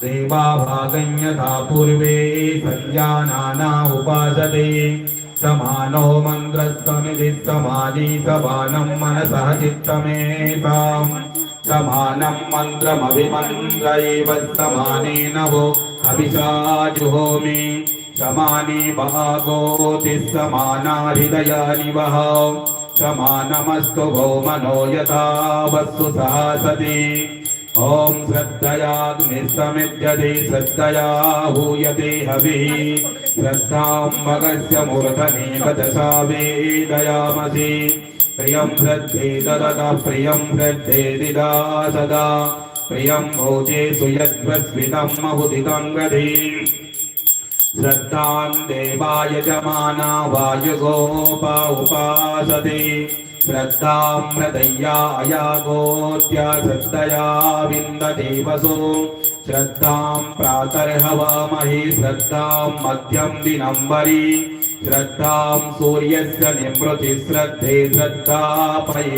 देवाभागं यथा पूर्वे संजानाना उपासते समानो मन्त्रस्तमिति समाजी समानं मनसः चित्तमेताम् समानं मन्त्रमभिमन्त्रैव समानेन वो हविषा जुहोमि समानी भागोतिः समाना हृदयानि वः समानमस्तु वो मनो यथा वस्तु सहसति ॐ श्रद्धयाग्निस्तमिद्यते श्रद्धया हूयते हविः श्रद्धां भगस्य मूर्धनि वचसा वेदयामसि प्रियं श्रद्धे ददतः प्रियं श्रद्धेदिदा सदा प्रियं भोजेषु यद्वस्मितं महुदितं गति श्रद्धां देवाय जमाना वायुगोपा उपासते श्रद्धां मृदय्या अयागोत्या श्रद्धया विन्दते वसु श्रद्धां प्रातर्हवामहे श्रद्धां मध्यं दिनम्बरी श्रद्धां सूर्यस्य निमृति श्रद्धे श्रद्धापये